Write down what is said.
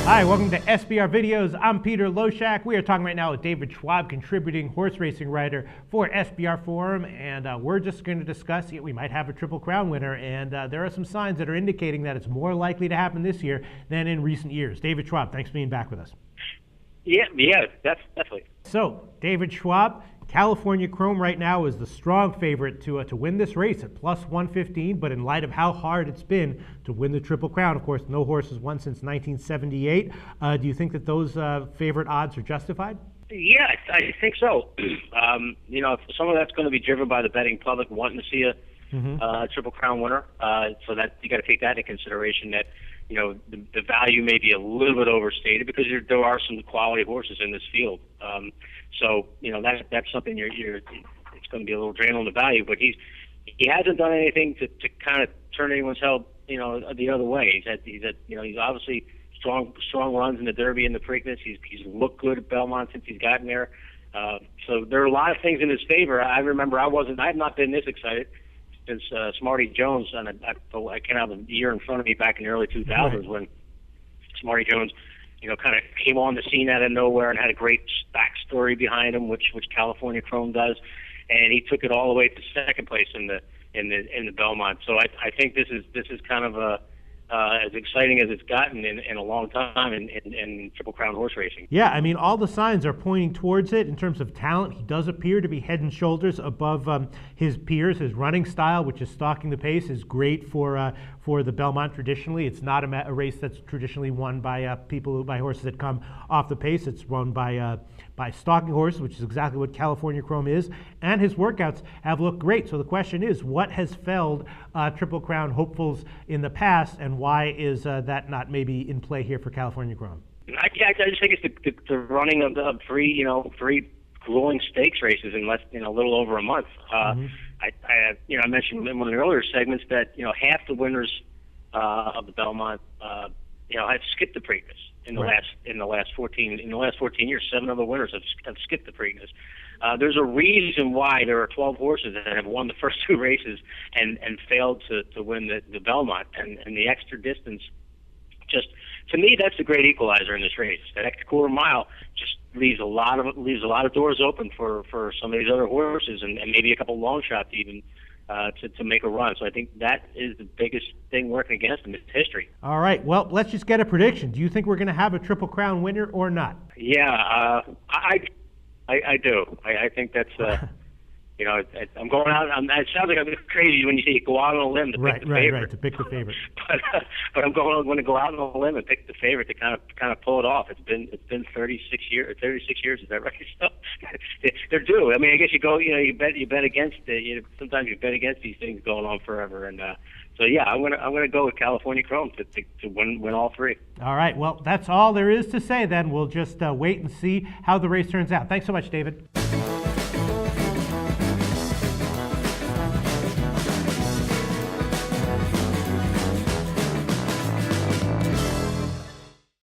Hi, welcome to SBR Videos. I'm Peter Loshak. We are talking right now with David Schwab, contributing horse racing writer for SBR Forum, and we're just going to discuss, we might have a Triple Crown winner, and there are some signs that are indicating that it's more likely to happen this year than in recent years. David Schwab, thanks for being back with us. Yeah, definitely. So, David Schwab, California Chrome right now is the strong favorite to win this race at plus 115, but in light of how hard it's been to win the Triple Crown, of course, no horse has won since 1978. Do you think that those favorite odds are justified? Yeah, I think so. Some of that's going to be driven by the betting public wanting to see a Triple Crown winner. So that you got to take that into consideration. That the value may be a little bit overstated because there are some quality horses in this field. So that's something it's going to be a little drain on the value. But he hasn't done anything to kind of turn anyone's head the other way. He's obviously strong runs in the Derby and the Preakness. He's looked good at Belmont since he's gotten there. So there are a lot of things in his favor. I remember I have not been this excited since Smarty Jones, and I can have a year in front of me back in the early 2000s when Smarty Jones, kind of came on the scene out of nowhere and had a great backstory behind him, which California Chrome does, and he took it all the way to second place in the Belmont. So I think this is kind of as exciting as it's gotten in a long time in Triple Crown horse racing. Yeah, I mean, all the signs are pointing towards it in terms of talent. He does appear to be head and shoulders above his peers. His running style, which is stalking the pace, is great for the Belmont traditionally. It's not a race that's traditionally won by by horses that come off the pace. It's won by stalking horses, which is exactly what California Chrome is. And his workouts have looked great. So the question is, what has failed Triple Crown hopefuls in the past, and why is that not maybe in play here for California Chrome? I just think it's the running of three grueling stakes races in a little over a month. I mentioned in one of the earlier segments that half the winners of the Belmont have skipped the Preakness in the last 14 years. 7 of the winners have skipped the Preakness. There's a reason why there are 12 horses that have won the first 2 races and failed to win the Belmont, and the extra distance. Just to me, that's the great equalizer in this race. That extra quarter mile just leaves a lot of doors open for some of these other horses, and maybe a couple long shots even to make a run. So I think that is the biggest thing working against them. It's history. All right. Well, let's just get a prediction. Do you think we're going to have a Triple Crown winner or not? Yeah, I do. I think that's. I'm going out. It sounds like I'm crazy when you say go out on a limb to pick the favorite. Right, to pick the favorite. But I'm going to go out on a limb and pick the favorite to kind of pull it off. It's been 36 years. 36 years, is that right? So they're due. I mean, I guess you bet against it. Sometimes you bet against these things going on forever. And so yeah, I'm gonna go with California Chrome to win all 3. All right. Well, that's all there is to say. Then we'll just wait and see how the race turns out. Thanks so much, David.